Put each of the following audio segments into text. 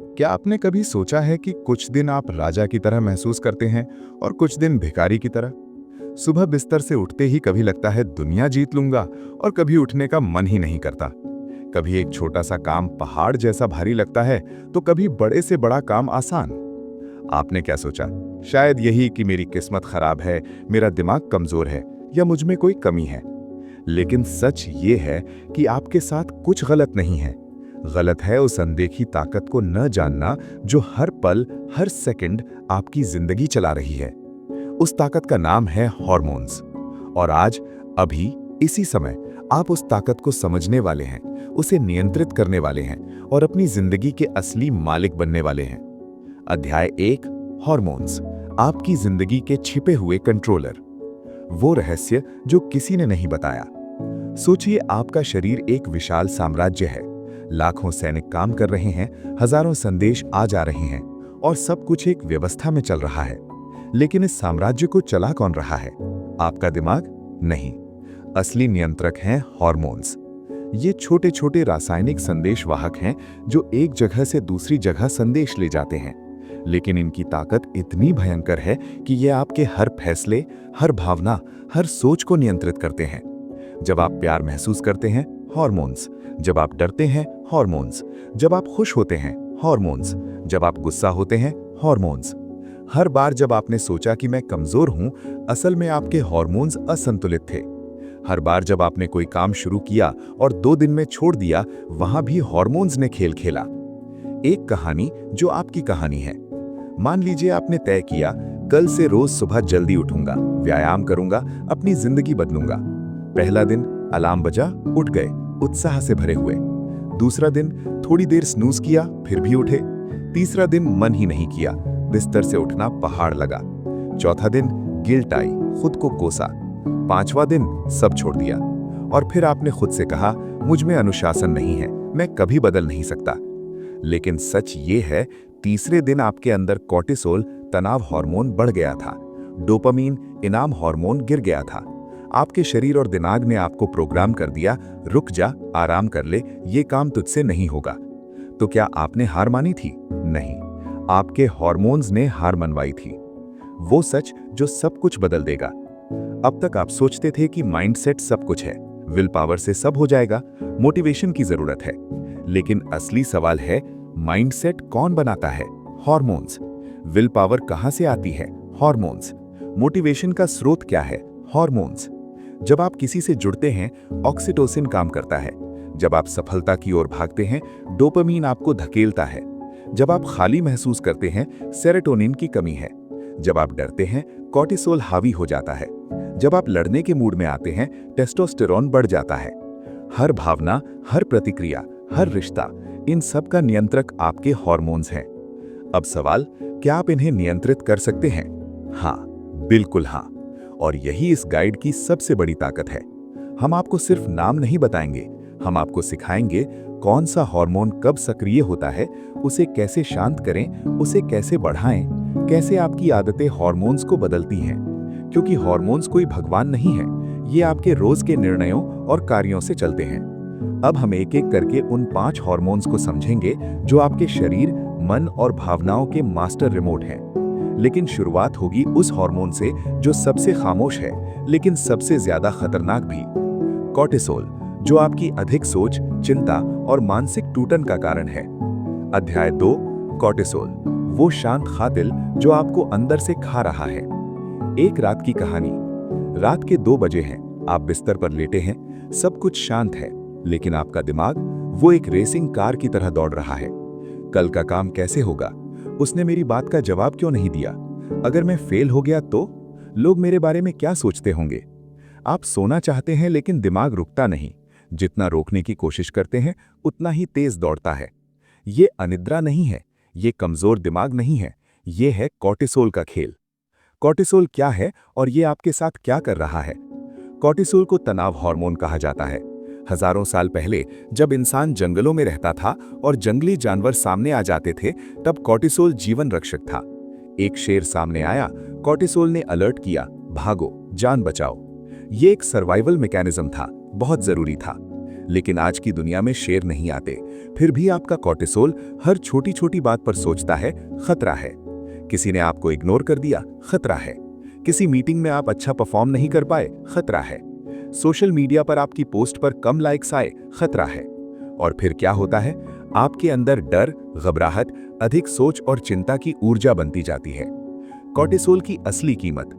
क्या आपने कभी सोचा है कि कुछ दिन आप राजा की तरह महसूस करते हैं और कुछ दिन भिखारी की तरह? सुबह बिस्तर से उठते ही कभी लगता है दुनिया जीत लूंगा और कभी उठने का मन ही नहीं करता। कभी एक छोटा सा काम पहाड़ जैसा भारी लगता है तो कभी बड़े से बड़ा काम आसान। आपने क्या सोचा? शायद यही कि मेरी किस्मत खराब है, मेरा दिमाग कमजोर है या मुझ में कोई कमी है। लेकिन सच ये है कि आपके साथ कुछ गलत नहीं है। गलत है उस अनदेखी ताकत को न जानना जो हर पल, हर सेकंड आपकी जिंदगी चला रही है। उस ताकत का नाम है हॉर्मोन्स। और आज, अभी, इसी समय आप उस ताकत को समझने वाले हैं, उसे नियंत्रित करने वाले हैं और अपनी जिंदगी के असली मालिक बनने वाले हैं। अध्याय 1, हॉर्मोन्स, आपकी जिंदगी के छिपे हुए कंट्रोलर। वो रहस्य जो किसी ने नहीं बताया। सोचिए, आपका शरीर एक विशाल साम्राज्य है। लाखों सैनिक काम कर रहे हैं, हजारों संदेश आ जा रहे हैं और सब कुछ एक व्यवस्था में चल रहा है। लेकिन इस साम्राज्य को चला कौन रहा है? आपका दिमाग? नहीं। असली नियंत्रक हैं हॉर्मोन्स। ये छोटे छोटे रासायनिक संदेश वाहक हैं जो एक जगह से दूसरी जगह संदेश ले जाते हैं। लेकिन इनकी ताकत इतनी भयंकर है कि ये आपके हर फैसले, हर भावना, हर सोच को नियंत्रित करते हैं। जब आप प्यार महसूस करते हैं, हॉर्मोन्स। जब आप डरते हैं, हॉर्मोन्स। जब आप खुश होते हैं, हॉर्मोन्स। जब आप गुस्सा होते हैं, हॉर्मोन्स। हर बार जब आपने सोचा कि मैं कमजोर हूं, असल में आपके हॉर्मोन्स असंतुलित थे। हर बार जब आपने कोई काम शुरू किया और 2 दिन में छोड़ दिया, वहां भी हॉर्मोन्स ने खेल खेला। एक कहानी जो आपकी कहानी है। मान लीजिए आपने तय किया, कल से रोज सुबह जल्दी उठूंगा, व्यायाम करूंगा, अपनी जिंदगी बदलूंगा। पहला दिन अलार्म बजा, उठ गए, उत्साह से भरे हुए। दूसरा दिन थोड़ी देर स्नूज किया, फिर भी उठे। तीसरा दिन मन ही नहीं किया, बिस्तर से उठना पहाड़ लगा। चौथा दिन गिल्ट आई, खुद को कोसा। पांचवा दिन सब छोड़ दिया। और फिर आपने खुद से कहा, मुझ में अनुशासन नहीं है, मैं कभी बदल नहीं सकता। लेकिन सच ये है, तीसरे दिन आपके अंदर कॉर्टिसोल, तनाव हार्मोन बढ़ गया था। डोपामीन, इनाम हार्मोन गिर गया था। आपके शरीर और दिमाग ने आपको प्रोग्राम कर दिया, रुक जा, आराम कर ले, ये काम तुझसे नहीं होगा। तो क्या आपने हार मानी थी? नहीं, आपके हार्मोन्स ने हार मनवाई थी। वो सच जो सब कुछ बदल देगा। अब तक आप सोचते थे कि माइंडसेट सब कुछ है, विल पावर से सब हो जाएगा, मोटिवेशन की जरूरत है। लेकिन असली सवाल है, माइंडसेट कौन बनाता है? हॉर्मोन्स। विल पावर कहां से आती है? हॉर्मोन्स। मोटिवेशन का स्रोत क्या है? हॉर्मोन्स। जब आप किसी से जुड़ते हैं, ऑक्सीटोसिन काम करता है। जब आप सफलता की ओर भागते हैं, डोपामीन आपको धकेलता है। जब आप खाली महसूस करते हैं, सेरोटोनिन की कमी है। जब आप डरते हैं, कॉर्टिसोल हावी हो जाता है। जब आप लड़ने के मूड में आते हैं, टेस्टोस्टेरोन बढ़ जाता है। हर भावना, हर प्रतिक्रिया, हर रिश्ता, इन सब का नियंत्रक आपके हॉर्मोन्स हैं। अब सवाल, क्या आप इन्हें नियंत्रित कर सकते हैं? हाँ, बिल्कुल हाँ। और यही इस गाइड की सबसे बड़ी ताकत है। हम आपको सिर्फ नाम नहीं बताएंगे, हम आपको सिखाएंगे कौन सा हार्मोन कब सक्रिय होता है, उसे कैसे शांत करें, उसे कैसे बढ़ाएं, कैसे आपकी आदतें हार्मोन्स को बदलती हैं। क्योंकि हार्मोन्स कोई भगवान नहीं है, ये आपके रोज के निर्णयों और कार्यों से चलते हैं। अब हम एक एक करके उन 5 हार्मोन्स को समझेंगे जो आपके शरीर, मन और भावनाओं के मास्टर रिमोट हैं। लेकिन शुरुआत होगी उस हार्मोन से जो सबसे खामोश है, लेकिन सबसे ज्यादा खतरनाक भी। कॉर्टिसोल, जो आपकी अधिक सोच, चिंता और मानसिक टूटन का कारण है। अध्याय 2, कॉर्टिसोल, वो शांत कातिल जो आपको अंदर से खा रहा है। एक रात की कहानी। रात के 2 बजे हैं, आप बिस्तर पर लेटे हैं, सब कुछ शांत है, लेकिन आपका दिमाग वो एक रेसिंग कार की तरह दौड़ रहा है। कल का काम कैसे होगा? उसने मेरी बात का जवाब क्यों नहीं दिया? अगर मैं फेल हो गया तो? लोग मेरे बारे में क्या सोचते होंगे? आप सोना चाहते हैं, लेकिन दिमाग रुकता नहीं। जितना रोकने की कोशिश करते हैं, उतना ही तेज दौड़ता है। ये अनिद्रा नहीं है, ये कमजोर दिमाग नहीं है, ये है कॉर्टिसोल का खेल। कॉर्टिसोल क्या है और ये आपके साथ क्या कर रहा है? कॉर्टिसोल को तनाव हार्मोन कहा जाता है। हजारों साल पहले जब इंसान जंगलों में रहता था और जंगली जानवर सामने आ जाते थे, तब कॉर्टिसोल जीवन रक्षक था। एक शेर सामने आया, कॉर्टिसोल ने अलर्ट किया, भागो, जान बचाओ। ये एक सर्वाइवल मैकेनिज्म था, बहुत जरूरी था। लेकिन आज की दुनिया में शेर नहीं आते, फिर भी आपका कॉर्टिसोल हर छोटी छोटी बात पर सोचता है, खतरा है। किसी ने आपको इग्नोर कर दिया, खतरा है। किसी मीटिंग में आप अच्छा परफॉर्म नहीं कर पाए, खतरा है। सोशल मीडिया पर आपकी पोस्ट पर कम लाइक्स आए, खतरा है। और फिर क्या होता है, आपके अंदर डर, घबराहट, अधिक सोच और चिंता की ऊर्जा बनती जाती है। कॉर्टिसोल की असली कीमत।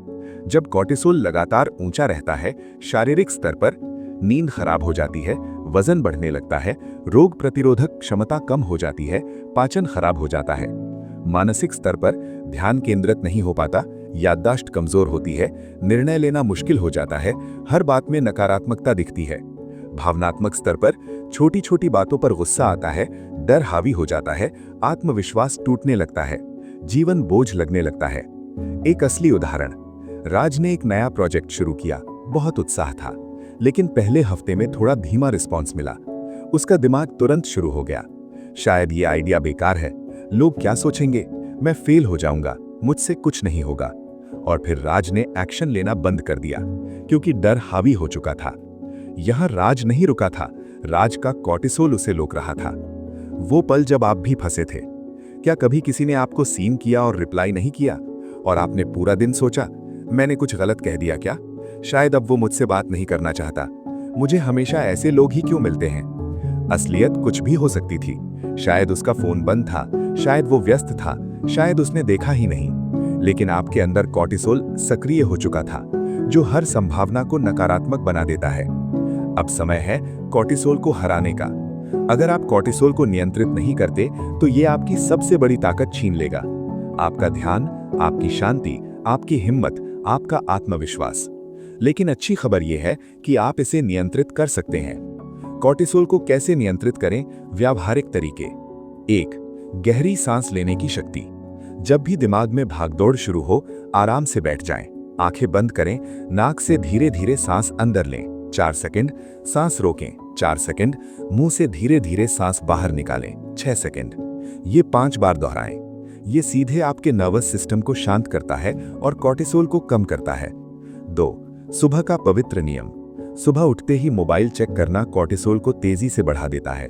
जब कॉर्टिसोल लगातार ऊंचा रहता है, शारीरिक स्तर पर नींद खराब हो जाती है, वजन बढ़ने लगता है, रोग प्रतिरोधक क्षमता कम हो जाती है, पाचन खराब हो जाता है। मानसिक स्तर पर ध्यान केंद्रित नहीं हो पाता, याददाश्त कमजोर होती है, निर्णय लेना मुश्किल हो जाता है, हर बात में नकारात्मकता दिखती है। भावनात्मक स्तर पर छोटी छोटी बातों पर गुस्सा आता है, डर हावी हो जाता है, आत्मविश्वास टूटने लगता है, जीवन बोझ लगने लगता है। एक असली उदाहरण, राज ने एक नया प्रोजेक्ट शुरू किया, बहुत उत्साह था, लेकिन पहले हफ्ते में थोड़ा धीमा रिस्पॉन्स मिला। उसका दिमाग तुरंत शुरू हो गया, शायद ये आइडिया बेकार है, लोग क्या सोचेंगे, मैं फेल हो जाऊंगा, मुझसे कुछ नहीं होगा। और फिर राज ने एक्शन लेना बंद कर दिया, क्योंकि डर हावी हो चुका था। यहां राज नहीं रुका था, राज का कॉर्टिसोल उसे रोक रहा था। वो पल जब आप भी फंसे थे, क्या कभी किसी ने आपको सीन किया और रिप्लाई नहीं किया, और आपने पूरा दिन सोचा, मैंने कुछ गलत कह दिया क्या, शायद अब वो मुझसे बात नहीं करना चाहता, मुझे हमेशा ऐसे लोग ही क्यों मिलते हैं। असलियत कुछ भी हो सकती थी, शायद उसका फोन बंद था, शायद वो व्यस्त था, शायद उसने देखा ही नहीं, लेकिन आपके अंदर कॉर्टिसोल सक्रिय हो चुका था, जो हर संभावना को नकारात्मक बना देता है। अब समय है कॉर्टिसोल को हराने का। अगर आप कॉर्टिसोल को नियंत्रित नहीं करते तो ये आपकी सबसे बड़ी ताकत छीन लेगा, आपका ध्यान, आपकी शांति, आपकी हिम्मत, आपका आत्मविश्वास। लेकिन अच्छी खबर यह है कि आप इसे नियंत्रित कर सकते हैं। कॉर्टिसोल को कैसे नियंत्रित करें? व्यावहारिक तरीके। 1. गहरी सांस लेने की शक्ति। जब भी दिमाग में भागदौड़ शुरू हो, आराम से बैठ जाएं, आंखें बंद करें, नाक से धीरे धीरे सांस अंदर लें 4 सेकंड, सांस रोकें 4 सेकंड, मुंह से धीरे धीरे सांस बाहर निकालें 6 सेकंड। ये 5 बार दोहराएं। ये सीधे आपके नर्वस सिस्टम को शांत करता है और कॉर्टिसोल को कम करता है। 2. सुबह का पवित्र नियम। सुबह उठते ही मोबाइल चेक करना कॉर्टिसोल को तेजी से बढ़ा देता है,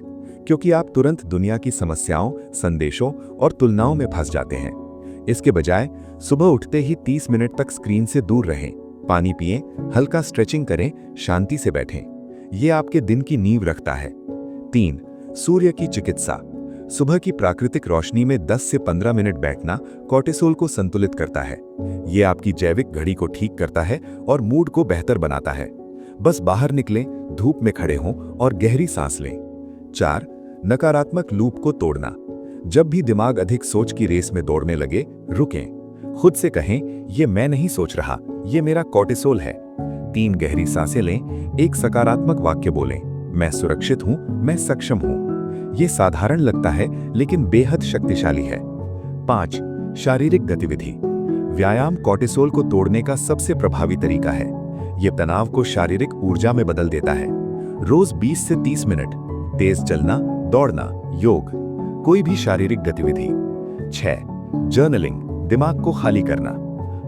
क्योंकि आप तुरंत दुनिया की समस्याओं, संदेशों और तुलनाओं में फंस जाते हैं। इसके बजाय सुबह उठते ही 30 मिनट तक स्क्रीन से दूर रहें, पानी पिएं, हल्का स्ट्रेचिंग करें, शांति से बैठें। यह आपके दिन की नींव रखता है। 3. सूर्य की चिकित्सा। सुबह की प्राकृतिक रोशनी में 10 से 15 मिनट बैठना कॉर्टिसोल को संतुलित करता है। यह आपकी जैविक घड़ी को ठीक करता है और मूड को बेहतर बनाता है। बस बाहर निकलें, धूप में खड़े हों और गहरी सांस लें। 4. नकारात्मक लूप को तोड़ना। जब भी दिमाग अधिक सोच की रेस में दौड़ने लगे, रुकें। खुद से कहें, ये मैं नहीं सोच रहा, ये मेरा कॉर्टिसोल है। 3 गहरी सांसें लें, एक सकारात्मक वाक्य बोलें, मैं सुरक्षित हूं, मैं सक्षम हूं। ये साधारण लगता है लेकिन बेहद शक्तिशाली है। 5. शारीरिक गतिविधि। व्यायाम कॉर्टिसोल को तोड़ने का सबसे प्रभावी तरीका है। यह तनाव को शारीरिक ऊर्जा में बदल देता है। रोज 20 से 30 मिनट तेज चलना, दौड़ना, योग, कोई भी शारीरिक गतिविधि। 6. जर्नलिंग, दिमाग को खाली करना।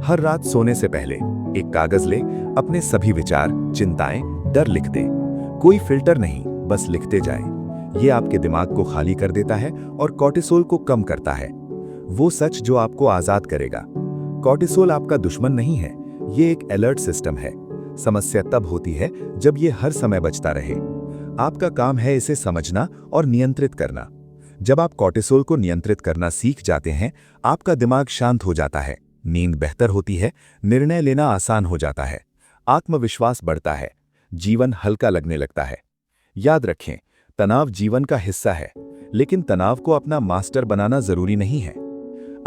हर रात सोने से पहले एक कागज ले, अपने सभी विचार, चिंताएं, डर लिख दें। कोई फिल्टर नहीं, बस लिखते जाएं। यह आपके दिमाग को खाली कर देता है और कॉर्टिसोल को कम करता है। वो सच जो आपको आजाद करेगा। कॉर्टिसोल आपका दुश्मन नहीं है, ये एक अलर्ट सिस्टम है। समस्या तब होती है जब ये हर समय बचता रहे। आपका काम है इसे समझना और नियंत्रित करना। जब आप कॉर्टिसोल को नियंत्रित करना सीख जाते हैं, आपका दिमाग शांत हो जाता है, नींद बेहतर होती है, निर्णय लेना आसान हो जाता है, आत्मविश्वास बढ़ता है, जीवन हल्का लगने लगता है। याद रखें, तनाव जीवन का हिस्सा है, लेकिन तनाव को अपना मास्टर बनाना जरूरी नहीं है।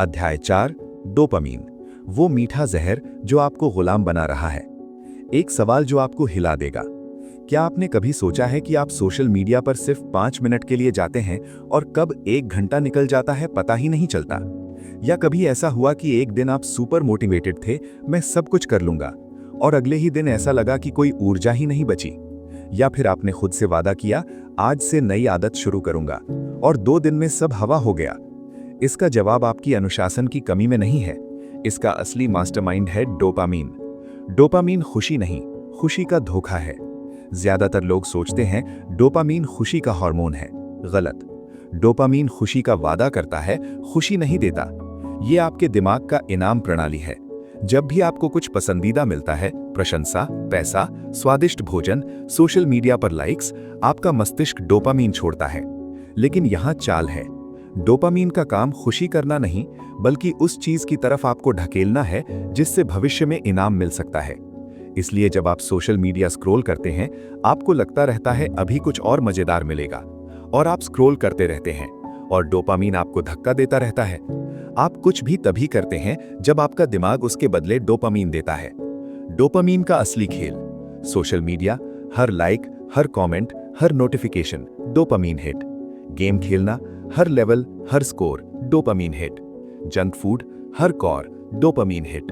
अध्याय 4, डोपामीन, वो मीठा जहर जो आपको गुलाम बना रहा है। एक सवाल जो आपको हिला देगा, क्या आपने कभी सोचा है कि आप सोशल मीडिया पर सिर्फ 5 मिनट के लिए जाते हैं और कब 1 घंटा निकल जाता है पता ही नहीं चलता? या कभी ऐसा हुआ कि एक दिन आप सुपर मोटिवेटेड थे, मैं सब कुछ कर लूंगा, और अगले ही दिन ऐसा लगा कि कोई ऊर्जा ही नहीं बची? या फिर आपने खुद से वादा किया, आज से नई आदत शुरू करूंगा, और 2 दिन में सब हवा हो गया? इसका जवाब आपकी अनुशासन की कमी में नहीं है, इसका असली मास्टरमाइंड है डोपामीन। डोपामीन खुशी नहीं, खुशी का धोखा है। ज्यादातर लोग सोचते हैं डोपामीन खुशी का हार्मोन है। गलत। डोपामीन खुशी का वादा करता है, खुशी नहीं देता। ये आपके दिमाग का इनाम प्रणाली है। जब भी आपको कुछ पसंदीदा मिलता है, प्रशंसा, पैसा, स्वादिष्ट भोजन, सोशल मीडिया पर लाइक्स, आपका मस्तिष्क डोपामीन छोड़ता है। लेकिन यहाँ चाल है। डोपामीन का काम खुशी करना नहीं, बल्कि उस चीज की तरफ आपको ढकेलना है जिससे भविष्य में इनाम मिल सकता है। इसलिए जब आप सोशल मीडिया स्क्रॉल करते हैं, आपको लगता रहता है अभी कुछ और मजेदार मिलेगा, और आप स्क्रॉल करते रहते हैं और डोपामीन आपको धक्का देता रहता है। आप कुछ भी तभी करते हैं जब आपका दिमाग उसके बदले डोपामीन देता है। डोपामीन का असली खेल। सोशल मीडिया, हर लाइक, हर कमेंट, हर नोटिफिकेशन, डोपामीन हिट। गेम खेलना, हर लेवल, हर score, dopamine hit. Junk food, हर कौर, डोपामीन हिट।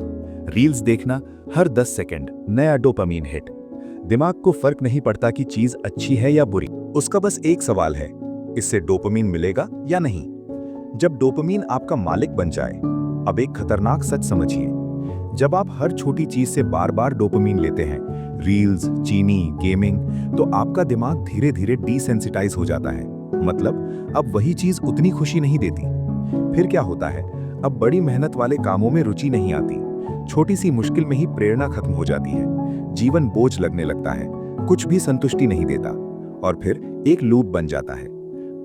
रील्स देखना, हर 10 सेकंड, नया डोपामीन हिट। दिमाग को फर्क नहीं पड़ता कि चीज अच्छी है या बुरी, उसका बस एक सवाल है, इससे डोपामीन मिलेगा या नहीं। जब डोपामीन आपका मालिक बन जाए, अब एक खतरनाक सच समझिए। जब आप हर छोटी चीज से बार बार डोपामीन लेते हैं, रील्स, चीनी, गेमिंग, तो आपका दिमाग धीरे धीरे डिसेंसिटाइज हो जाता है। मतलब अब वही चीज उतनी खुशी नहीं देती। फिर क्या होता है, अब बड़ी मेहनत वाले कामों में रुचि नहीं आती, छोटी सी मुश्किल में ही प्रेरणा खत्म हो जाती है, जीवन बोझ लगने लगता है, कुछ भी संतुष्टि नहीं देता, और फिर एक लूप बन जाता है।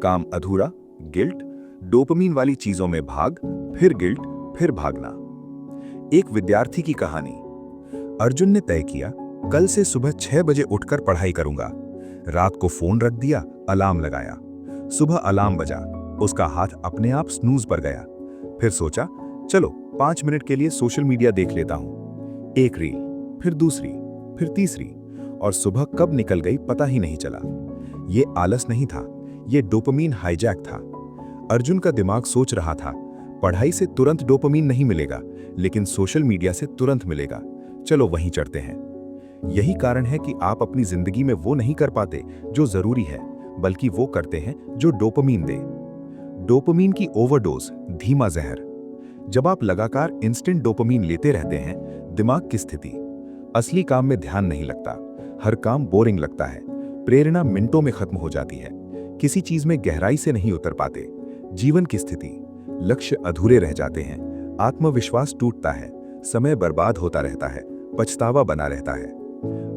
काम अधूरा, गिल्ट, डोपामीन वाली चीजों में भाग, फिर गिल्ट, फिर भागना। एक विद्यार्थी की कहानी। अर्जुन ने तय किया, कल से सुबह 6 बजे उठकर पढ़ाई करूंगा। रात को फोन रख दिया, अलार्म लगाया। सुबह अलार्म बजा, उसका हाथ अपने आप स्नूज पर गया। फिर सोचा, चलो 5 मिनट के लिए सोशल मीडिया देख लेता हूं। एक रील, फिर दूसरी, फिर तीसरी, और सुबह कब निकल गई पता ही नहीं चला। ये आलस नहीं था, ये डोपामीन हाईजैक था। अर्जुन का दिमाग सोच रहा था, पढ़ाई से तुरंत डोपामीन नहीं मिलेगा, लेकिन सोशल मीडिया से तुरंत मिलेगा, चलो वहीं चढ़ते हैं। यही कारण है कि आप अपनी जिंदगी में वो नहीं कर पाते जो जरूरी है, बल्कि वो करते हैं जो डोपामीन दे। डोपामीन की ओवरडोज, धीमा जहर। जब आप लगातार इंस्टेंट डोपामीन लेते रहते हैं, दिमाग की स्थिति, असली काम में ध्यान नहीं लगता, हर काम बोरिंग लगता है, प्रेरणा मिनटों में खत्म हो जाती है, किसी चीज में गहराई से नहीं उतर पाते, जीवन की स्थिति, लक्ष्य अधूरे रह जाते हैं, आत्मविश्वास टूटता है, समय बर्बाद होता रहता है, पछतावा बना रहता है।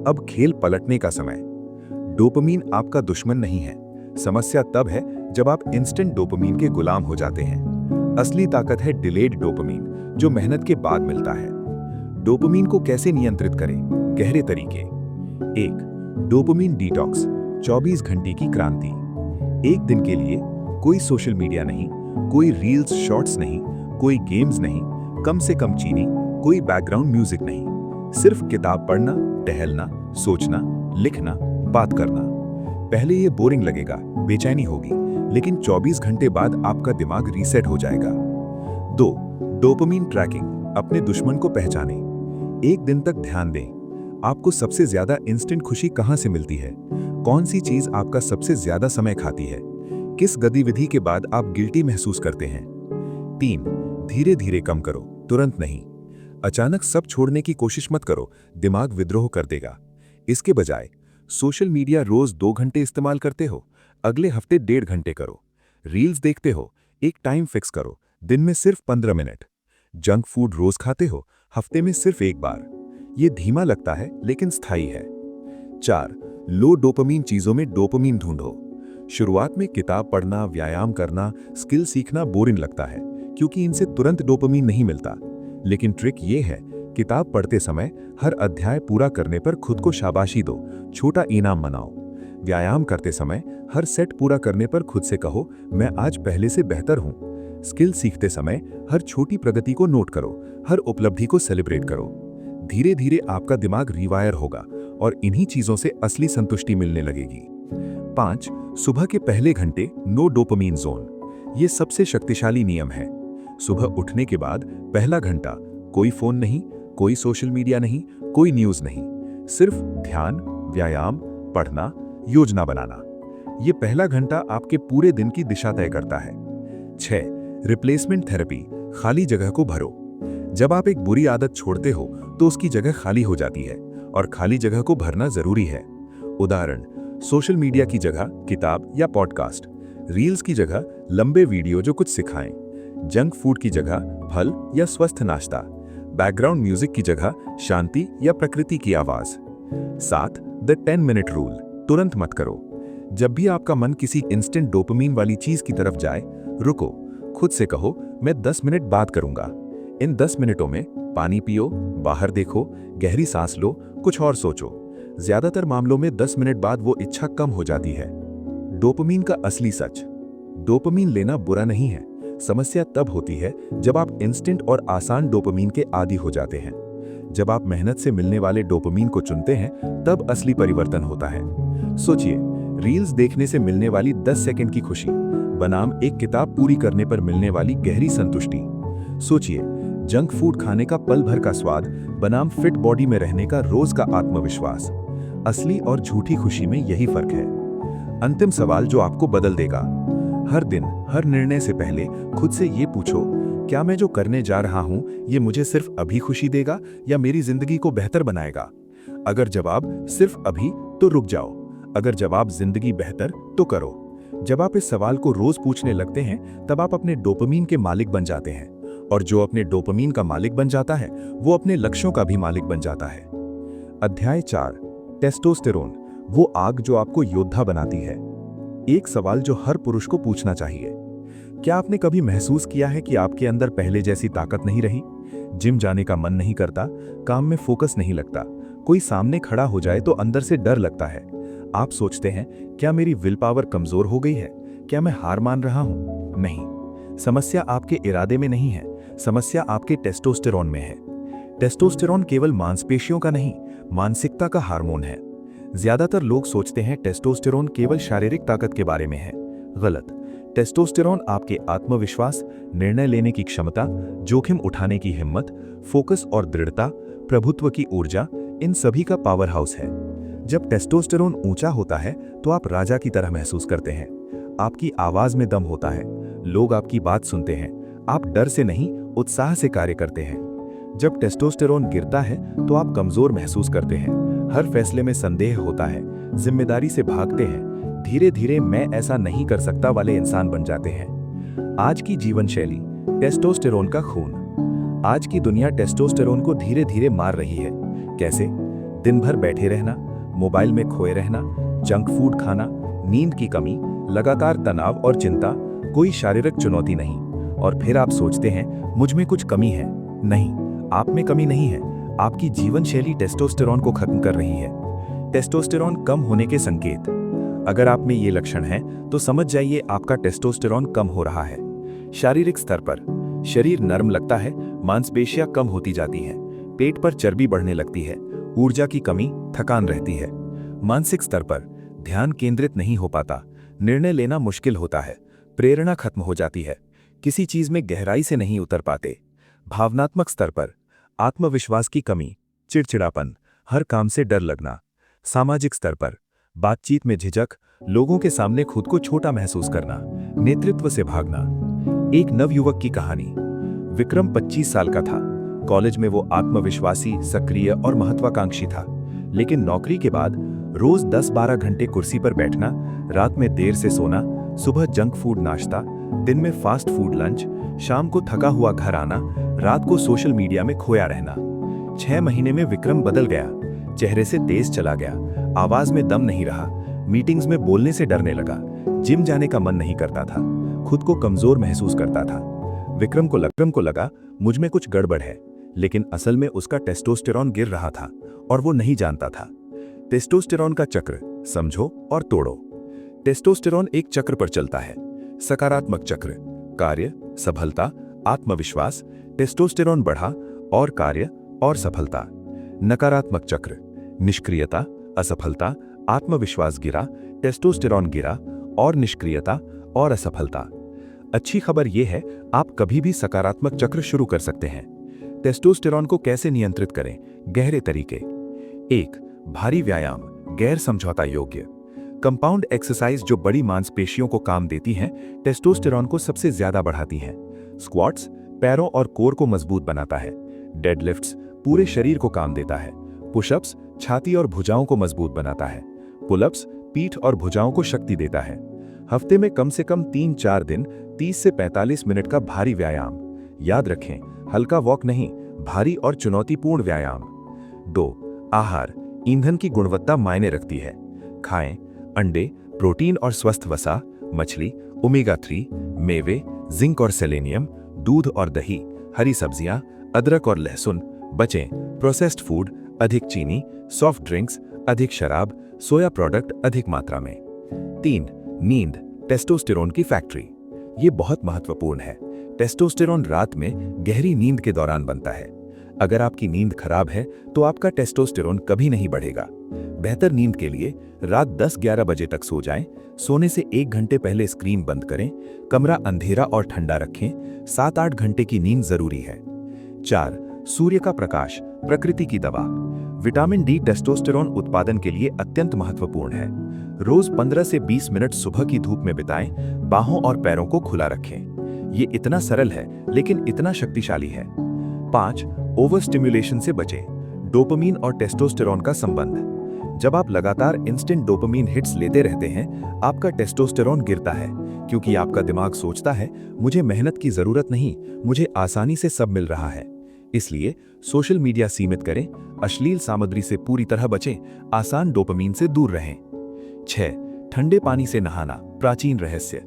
अब खेल पलटने का समय। डोपामीन आपका दुश्मन नहीं है, समस्या तब है जब आप इंस्टेंट डोपामीन के गुलाम हो जाते हैं। असली ताकत है डिलेड डोपामीन, जो मेहनत के बाद मिलता है। डोपामीन को कैसे नियंत्रित करें? गहरे तरीके। 1. डोपामीन डिटॉक्स, 24 घंटे की क्रांति। एक दिन के लिए कोई सोशल मीडिया नहीं, कोई रील्स शॉर्ट्स नहीं, कोई गेम्स नहीं, कम से कम चीनी, कोई बैकग्राउंड म्यूजिक नहीं, सिर्फ किताब पढ़ना, टहलना, सोचना, लिखना, बात करना। पहले ये बोरिंग लगेगा, बेचैनी होगी, लेकिन 24 घंटे बाद आपका दिमाग रीसेट हो जाएगा। 2. डोपामीन ट्रैकिंग, अपने दुश्मन को पहचानें। एक दिन तक ध्यान दें, आपको सबसे ज्यादा इंस्टेंट खुशी कहां से मिलती है, कौन सी चीज आपका सबसे ज्यादा समय खाती है, किस गतिविधि के बाद आप गिल्टी महसूस करते हैं। 3. धीरे धीरे कम करो, तुरंत नहीं। अचानक सब छोड़ने की कोशिश मत करो, दिमाग विद्रोह कर देगा। इसके बजाय सोशल मीडिया रोज 2 घंटे इस्तेमाल करते हो, अगले हफ्ते 1.5 घंटे करो। रील्स देखते हो, एक टाइम फिक्स करो, दिन में सिर्फ 15 मिनट। जंक फूड रोज खाते हो, हफ्ते में सिर्फ एक बार। ये धीमा लगता है लेकिन स्थायी है। 4. लो डोपामीन चीजों में डोपामीन ढूंढो। शुरुआत में किताब पढ़ना, व्यायाम करना, स्किल सीखना बोरिंग लगता है, क्योंकि इनसे तुरंत डोपामीन नहीं मिलता। लेकिन ट्रिक ये है, किताब पढ़ते समय हर अध्याय पूरा करने पर खुद को शाबाशी दो, छोटा इनाम मनाओ। व्यायाम करते समय हर सेट पूरा करने पर खुद से कहो, मैं आज पहले से बेहतर हूं। स्किल सीखते समय हर छोटी प्रगति को नोट करो, हर उपलब्धि को सेलिब्रेट करो। धीरे धीरे आपका दिमाग रिवायर होगा और इन्हीं चीजों से असली संतुष्टि मिलने लगेगी। 5. सुबह के पहले घंटे नो डोपामीन जोन। ये सबसे शक्तिशाली नियम है। सुबह उठने के बाद पहला घंटा कोई फोन नहीं, कोई सोशल मीडिया नहीं, कोई न्यूज नहीं, सिर्फ ध्यान, व्यायाम, पढ़ना, योजना बनाना। ये पहला घंटा आपके पूरे दिन की दिशा तय करता है। 6. रिप्लेसमेंट थेरेपी, खाली जगह को भरो। जब आप एक बुरी आदत छोड़ते हो तो उसकी जगह खाली हो जाती है, और खाली जगह को भरना जरूरी है। उदाहरण, सोशल मीडिया की जगह किताब या पॉडकास्ट, रील्स की जगह लंबे वीडियो जो कुछ सिखाएं, जंक फूड की जगह फल या स्वस्थ नाश्ता, बैकग्राउंड म्यूजिक की जगह शांति या प्रकृति की आवाज। 7. द 10 मिनट रूल, तुरंत मत करो। जब भी आपका मन किसी इंस्टेंट डोपामीन वाली चीज की तरफ जाए, रुको, खुद से कहो मैं 10 मिनट बात करूंगा। इन 10 मिनटों में पानी पियो, बाहर देखो, गहरी सांस लो, कुछ और सोचो। ज्यादातर मामलों में 10 मिनट बाद वो इच्छा कम हो जाती है। डोपामीन का असली सच, डोपामीन लेना बुरा नहीं है, समस्या तब होती है जब आप इंस्टेंट और आसान डोपामीन के आदी हो जाते हैं। जब आप मेहनत से मिलने वाले डोपामीन को चुनते हैं, तब असली परिवर्तन होता है। सोचिए, रील्स देखने से मिलने वाली 10 सेकंड की खुशी बनाम एक किताब पूरी करने पर मिलने वाली गहरी संतुष्टि। सोचिए, जंक फूड खाने का पल भर का स्वाद बनाम फिट बॉडी में रहने का रोज का आत्मविश्वास। असली और झूठी खुशी में यही फर्क है। अंतिम सवाल जो आपको बदल देगा, हर दिन हर निर्णय से पहले खुद से ये पूछो, क्या मैं जो करने जा रहा हूं ये मुझे सिर्फ अभी खुशी देगा या मेरी जिंदगी को बेहतर बनाएगा? अगर जवाब सिर्फ अभी, तो रुक जाओ। अगर जवाब जिंदगी बेहतर, तो करो। जब आप इस सवाल को रोज पूछने लगते हैं, तब आप अपने डोपामीन के मालिक बन जाते हैं, और जो अपने डोपामीन का मालिक बन जाता है वो अपने लक्ष्यों का भी मालिक बन जाता है। अध्याय 4, टेस्टोस्टेरोन, वो आग जो आपको योद्धा बनाती है। एक सवाल जो हर पुरुष को पूछना चाहिए, क्या आपने कभी महसूस किया है कि आपके अंदर पहले जैसी ताकत नहीं रही? जिम जाने का मन नहीं करता, काम में फोकस नहीं लगता, कोई सामने खड़ा हो जाए तो अंदर से डर लगता है। आप सोचते हैं, क्या मेरी विल पावर कमजोर हो गई है? क्या मैं हार मान रहा हूं? नहीं, समस्या आपके इरादे में नहीं है, समस्या आपके टेस्टोस्टेरोन में है। टेस्टोस्टेरोन केवल मांसपेशियों का नहीं, मानसिकता का हार्मोन है। ज्यादातर लोग सोचते हैं टेस्टोस्टेरोन केवल शारीरिक ताकत के बारे में है। गलत। टेस्टोस्टेरोन आपके आत्मविश्वास, निर्णय लेने की क्षमता, जोखिम उठाने की हिम्मत, फोकस और दृढ़ता, प्रभुत्व की ऊर्जा, इन सभी का पावर हाउस है। जब टेस्टोस्टेरोन ऊंचा होता है तो आप राजा की तरह महसूस करते हैं। आपकी आवाज में दम होता है, लोग आपकी बात सुनते हैं, आप डर से नहीं उत्साह से कार्य करते हैं। जब टेस्टोस्टेरोन गिरता है तो आप कमजोर महसूस करते हैं, हर फैसले में संदेह होता है, जिम्मेदारी से भागते हैं, धीरे धीरे मैं ऐसा नहीं कर सकता वाले इंसान बन जाते हैं। आज की जीवन शैली, टेस्टोस्टेरोन का खून। आज की दुनिया टेस्टोस्टेरोन को धीरे धीरे मार रही है। कैसे? दिन भर बैठे रहना, मोबाइल में खोए रहना, जंक फूड खाना, नींद की कमी, लगातार तनाव और चिंता, कोई शारीरिक चुनौती नहीं, और फिर आप सोचते हैं मुझ में कुछ कमी है। नहीं, आप में कमी नहीं है, आपकी जीवन शैली टेस्टोस्टेरोन को खत्म कर रही है। टेस्टोस्टेरोन कम होने के संकेत, अगर आप में ये लक्षण हैं तो समझ जाइए आपका टेस्टोस्टेरोन कम हो रहा है। शारीरिक स्तर पर शरीर नरम लगता है, मांसपेशियां कम होती जाती हैं, पेट पर चर्बी बढ़ने लगती है, ऊर्जा की कमी, थकान रहती है। मानसिक स्तर पर ध्यान केंद्रित नहीं हो पाता, निर्णय लेना मुश्किल होता है, प्रेरणा खत्म हो जाती है, किसी चीज में गहराई से नहीं उतर पाते। भावनात्मक स्तर पर आत्मविश्वास की कमी, चिड़चिड़ापन, हर काम से डर लगना। सामाजिक स्तर पर बातचीत में झिझक, लोगों के सामने खुद को छोटा महसूस करना, नेतृत्व से भागना। एक नवयुवक की कहानी। विक्रम 25 साल का था। कॉलेज में वो आत्मविश्वासी, सक्रिय और महत्वाकांक्षी था, लेकिन नौकरी के बाद रोज 10-12 घंटे कुर्सी पर बैठना, रात में देर से सोना, सुबह जंक फूड नाश्ता, दिन में फास्ट फूड लंच, शाम को थका हुआ घर आना, रात को सोशल मीडिया में खोया रहना। 6 महीने में विक्रम बदल गया, चेहरे से तेज चला गया, आवाज में दम नहीं रहा, मीटिंग्स में बोलने से डरने लगा, जिम जाने का मन नहीं करता था, खुद को कमजोर महसूस करता था। विक्रम को लगा मुझ में कुछ गड़बड़ है, लेकिन असल में उसका टेस्टोस्टेरोन गिर रहा था और वो नहीं जानता था। टेस्टोस्टेरोन का चक्र समझो और तोड़ो। टेस्टोस्टेरोन एक चक्र पर चलता है। सकारात्मक चक्र, कार्य, सफलता, आत्मविश्वास, टेस्टोस्टेरोन बढ़ा और कार्य और सफलता। नकारात्मक चक्र, निष्क्रियता, असफलता, आत्मविश्वास गिरा, टेस्टोस्टेरोन गिरा और निष्क्रियता और असफलता। अच्छी खबर यह है, आप कभी भी सकारात्मक चक्र शुरू कर सकते हैं। टेस्टोस्टेरोन को कैसे नियंत्रित करें? गहरे तरीके। 1. भारी व्यायाम, गैर समझौता योग्य। कंपाउंड एक्सरसाइज जो बड़ी मांसपेशियों को काम देती हैं, टेस्टोस्टेरोन को सबसे ज्यादा बढ़ाती हैं। स्क्वाट्स पैरों और कोर को मजबूत बनाता है। डेडलिफ्ट्स पूरे शरीर को काम देता है। पुशअप्स छाती और भुजाओं को मजबूत बनाता है। पुलअप्स पीठ और भुजाओं को शक्ति देता है। हफ्ते में कम से कम 3-4 दिन 30 से 45 मिनट का भारी व्यायाम। याद रखें, हल्का वॉक नहीं, भारी और चुनौतीपूर्ण व्यायाम। 2. आहार। ईंधन की गुणवत्ता मायने रखती है। खाएं अंडे, प्रोटीन और स्वस्थ वसा, मछली, ओमेगा 3, मेवे, जिंक और सेलेनियम, दूध और दही, हरी सब्जियां, अदरक और लहसुन। बचें प्रोसेस्ड फूड, अधिक चीनी, सॉफ्ट ड्रिंक्स, अधिक शराब, सोया प्रोडक्ट अधिक मात्रा में। 3. नींद। टेस्टोस्टेरोन की फैक्ट्री। ये बहुत महत्वपूर्ण है। टेस्टोस्टेरोन रात में गहरी नींद के दौरान बनता है। अगर आपकी नींद खराब है तो आपका टेस्टोस्टेरोन कभी नहीं बढ़ेगा। बेहतर नींद के लिए रात 10-11 बजे तक सो जाएं। सोने से 1 घंटे पहले स्क्रीन बंद करें। कमरा अंधेरा और ठंडा रखें। 7-8 घंटे की नींद जरूरी है। 4. सूर्य का प्रकाश, प्रकृति की दवा। विटामिन डी टेस्टोस्टेरोन उत्पादन के लिए अत्यंत महत्वपूर्ण है। रोज 15 से 20 मिनट सुबह की धूप में बिताएं। बाहों और पैरों को खुला रखें। ये इतना सरल है लेकिन इतना शक्तिशाली है। 5. ओवर स्टिम्युलेशन से बचें। डोपामीन और टेस्टोस्टेरोन का संबंध। जब आप लगातार इंस्टेंट डोपामीन हिट्स लेते रहते हैं, आपका टेस्टोस्टेरोन गिरता है, क्योंकि आपका दिमाग सोचता है मुझे मेहनत की जरूरत नहीं, मुझे आसानी से सब मिल रहा है। इसलिए सोशल मीडिया सीमित करें, अश्लील सामग्री से पूरी तरह बचें, आसान डोपामीन से दूर रहें। 6. ठंडे पानी से नहाना, प्राचीन रहस्य।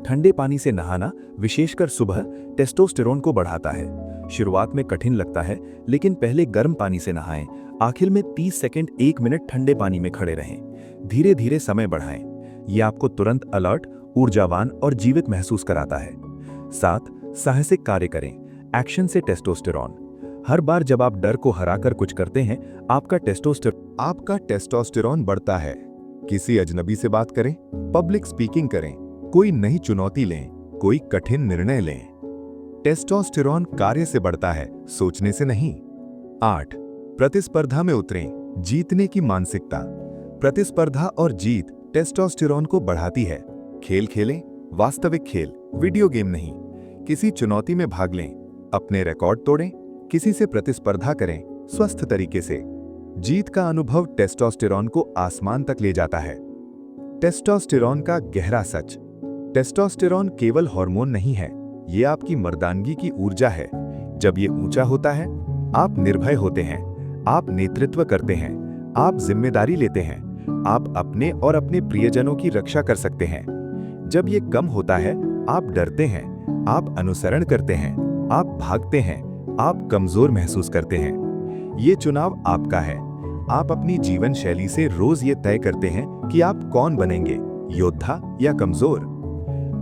ठंडे पानी से नहाना, विशेषकर सुबह, टेस्टोस्टेरोन को बढ़ाता है। शुरुआत में कठिन लगता है, लेकिन पहले गर्म पानी से नहाएं। आखिर में 30 सेकंड 1 मिनट ठंडे पानी में खड़े रहें। धीरे धीरे समय बढ़ाएं। यह आपको तुरंत अलर्ट, ऊर्जावान और जीवित महसूस कराता है। 7. साहसिक कार्य करें। एक्शन से टेस्टोस्टेरोन। हर बार जब आप डर को हराकर कुछ करते हैं, आपका टेस्टोस्टेरोन बढ़ता है। किसी अजनबी से बात करें, पब्लिक स्पीकिंग करें, कोई नई चुनौती लें, कोई कठिन निर्णय लें। टेस्टोस्टेरोन कार्य से बढ़ता है, सोचने से नहीं। 8. प्रतिस्पर्धा में उतरें, जीतने की मानसिकता। प्रतिस्पर्धा और जीत टेस्टोस्टेरोन को बढ़ाती है। खेल खेलें, वास्तविक खेल, वीडियो गेम नहीं। किसी चुनौती में भाग लें, अपने रिकॉर्ड तोड़ें, किसी से प्रतिस्पर्धा करें, स्वस्थ तरीके से। जीत का अनुभव टेस्टोस्टेरोन को आसमान तक ले जाता है। टेस्टोस्टेरोन का गहरा सच। टेस्टोस्टेरोन केवल हार्मोन नहीं है, ये आपकी मर्दानगी की ऊर्जा है। जब ये ऊंचा होता है, आप निर्भय होते हैं, आप नेतृत्व करते हैं, आप जिम्मेदारी लेते हैं, आप अपने और अपने प्रियजनों की रक्षा कर सकते हैं। जब ये कम होता है, आप डरते हैं, आप अनुसरण करते हैं, आप भागते हैं, आप कमजोर महसूस करते हैं। ये चुनाव आपका है। आप अपनी जीवन शैली से रोज ये तय करते हैं कि आप कौन बनेंगे, योद्धा या कमजोर।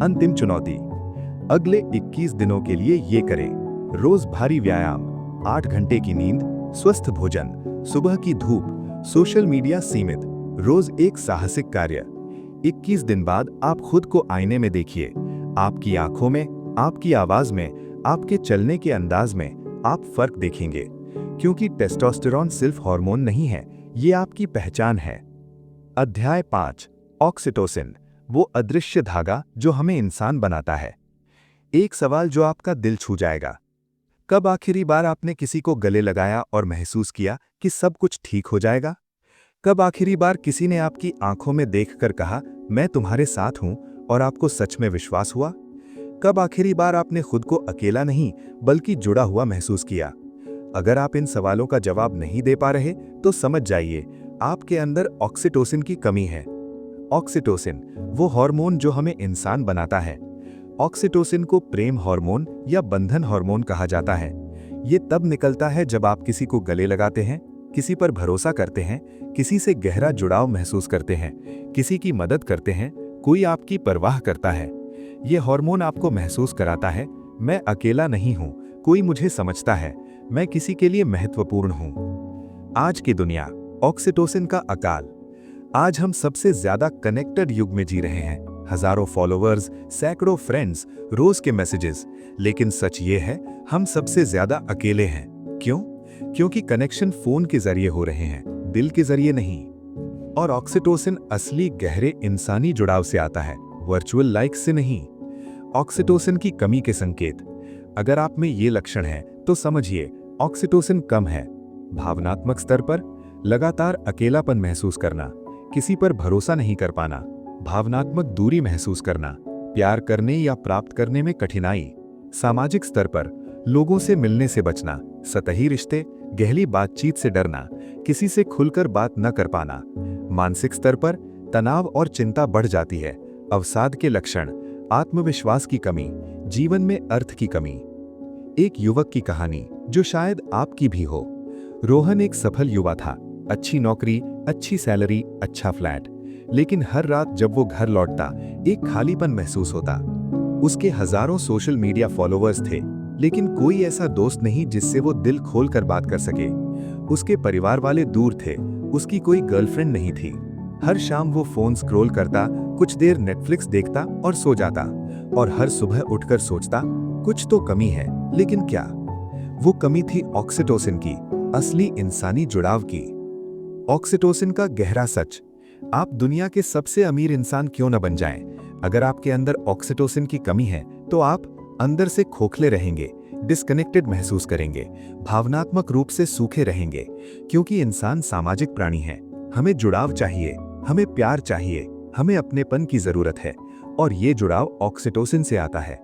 अंतिम चुनौती। अगले 21 दिनों के लिए ये करें। रोज भारी व्यायाम, 8 घंटे की नींद, स्वस्थ भोजन, सुबह की धूप, सोशल मीडिया सीमित, रोज एक साहसिक कार्य। 21 दिन बाद आप खुद को आईने में देखिए। आपकी आंखों में, आपकी आवाज में, आपके चलने के अंदाज में आप फर्क देखेंगे, क्योंकि टेस्टोस्टेरोन सिर्फ हार्मोन नहीं है, ये आपकी पहचान है। अध्याय 5। ऑक्सीटोसिन, वो अदृश्य धागा जो हमें इंसान बनाता है। एक सवाल जो आपका दिल छू जाएगा। कब आखिरी बार आपने किसी को गले लगाया और महसूस किया कि सब कुछ ठीक हो जाएगा? कब आखिरी बार किसी ने आपकी आंखों में देखकर कहा, मैं तुम्हारे साथ हूं, और आपको सच में विश्वास हुआ? कब आखिरी बार आपने खुद को अकेला नहीं बल्कि जुड़ा हुआ महसूस किया? अगर आप इन सवालों का जवाब नहीं दे पा रहे तो समझ जाइए, आपके अंदर ऑक्सीटोसिन की कमी है। ऑक्सीटोसिन, वो हार्मोन जो हमें इंसान बनाता है। ऑक्सीटोसिन को प्रेम हार्मोन या बंधन हार्मोन कहा जाता है। ये तब निकलता है जब आप किसी को गले लगाते हैं, किसी पर भरोसा करते हैं, किसी से गहरा जुड़ाव महसूस करते हैं, किसी की मदद करते हैं, कोई आपकी परवाह करता है। ये हार्मोन आपको महसूस कराता है, मैं अकेला नहीं हूं, कोई मुझे समझता है, मैं किसी के लिए महत्वपूर्ण हूं। आज की दुनिया, ऑक्सीटोसिन का अकाल। आज हम सबसे ज्यादा कनेक्टेड युग में जी रहे हैं। हजारों फॉलोअर्स, सैकड़ों फ्रेंड्स, रोज के मैसेजेस, लेकिन सच ये है, हम सबसे ज्यादा अकेले हैं। क्यों? क्योंकि कनेक्शन फोन के जरिए हो रहे हैं, दिल के जरिए नहीं। और ऑक्सीटोसिन असली गहरे इंसानी जुड़ाव से आता है, वर्चुअल लाइक्स से नहीं। ऑक्सीटोसिन की कमी के संकेत। अगर आप में ये लक्षण है तो समझिए ऑक्सीटोसिन कम है। भावनात्मक स्तर पर लगातार अकेलापन महसूस करना, किसी पर भरोसा नहीं कर पाना, भावनात्मक दूरी महसूस करना, प्यार करने या प्राप्त करने में कठिनाई, सामाजिक स्तर पर लोगों से मिलने से बचना, सतही रिश्ते, गहरी बातचीत से डरना, किसी से खुलकर बात न कर पाना, मानसिक स्तर पर तनाव और चिंता बढ़ जाती है, अवसाद के लक्षण, आत्मविश्वास की कमी, जीवन में अर्थ की कमी। एक युवक की कहानी जो शायद आपकी भी हो। रोहन एक सफल युवा था, अच्छी नौकरी, अच्छी सैलरी, अच्छा फ्लैट, लेकिन हर रात जब वो घर लौटता एक खालीपन महसूस होता। उसके हजारों सोशल मीडिया फॉलोअर्स थे, लेकिन कोई ऐसा दोस्त नहीं जिससे वो दिल खोलकर बात कर सके। उसके परिवार वाले दूर थे, उसकी कोई गर्लफ्रेंड नहीं थी। हर शाम वो फोन स्क्रॉल करता, कुछ देर नेटफ्लिक्स देखता और सो जाता, और हर सुबह उठकर सोचता कुछ तो कमी है, लेकिन क्या? वो कमी थी ऑक्सीटोसिन की, असली इंसानी जुड़ाव की। ऑक्सीटोसिन का गहरा सच। आप दुनिया के सबसे अमीर इंसान क्यों न बन जाएं, अगर आपके अंदर ऑक्सीटोसिन की कमी है तो आप अंदर से खोखले रहेंगे, डिस्कनेक्टेड महसूस करेंगे, भावनात्मक रूप से सूखे रहेंगे, क्योंकि इंसान सामाजिक प्राणी है। हमें जुड़ाव चाहिए, हमें प्यार चाहिए, हमें अपनेपन की जरूरत है, और ये जुड़ाव ऑक्सीटोसिन से आता है।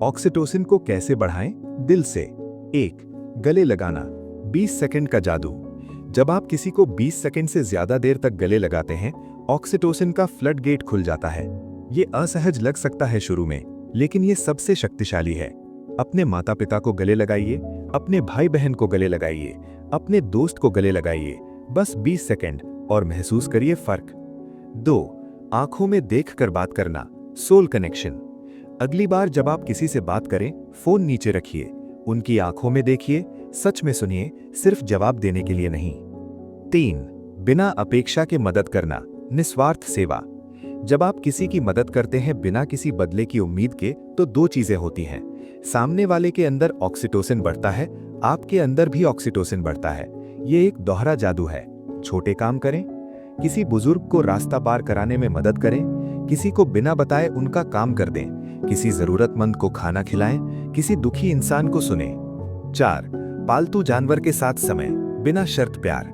ऑक्सीटोसिन को कैसे बढ़ाएं? दिल से। 1. गले लगाना। 20 सेकंड का जादू। जब आप किसी को 20 सेकंड से ज्यादा देर तक गले लगाते हैं, ऑक्सीटोसिन का फ्लड गेट खुल जाता है। ये असहज लग सकता है शुरू में, लेकिन ये सबसे शक्तिशाली है। अपने माता पिता को गले लगाइए, अपने भाई बहन को गले लगाइए, अपने दोस्त को गले लगाइए, बस 20 सेकंड, और महसूस करिए फर्क। 2. आंखों में देखकर बात करना। Soul connection. अगली बार जब आप किसी से बात करें, फोन नीचे रखिए, उनकी आंखों में देखिए, सच में सुनिए, सिर्फ जवाब देने के लिए नहीं। 3. बिना अपेक्षा के मदद करना। निस्वार्थ सेवा। जब आप किसी की मदद करते हैं बिना किसी बदले की उम्मीद के, तो 2 चीजें होती हैं। सामने वाले के अंदर ऑक्सीटोसिन बढ़ता है, आपके अंदर भी ऑक्सीटोसिन बढ़ता है। ये एक दोहरा जादू है। छोटे काम करें, किसी बुजुर्ग को रास्ता पार कराने में मदद करें, किसी को बिना बताए उनका काम कर दें, किसी जरूरतमंद को खाना खिलाएं, किसी दुखी इंसान को सुने। 4. पालतू जानवर के साथ समय, बिना शर्त प्यार।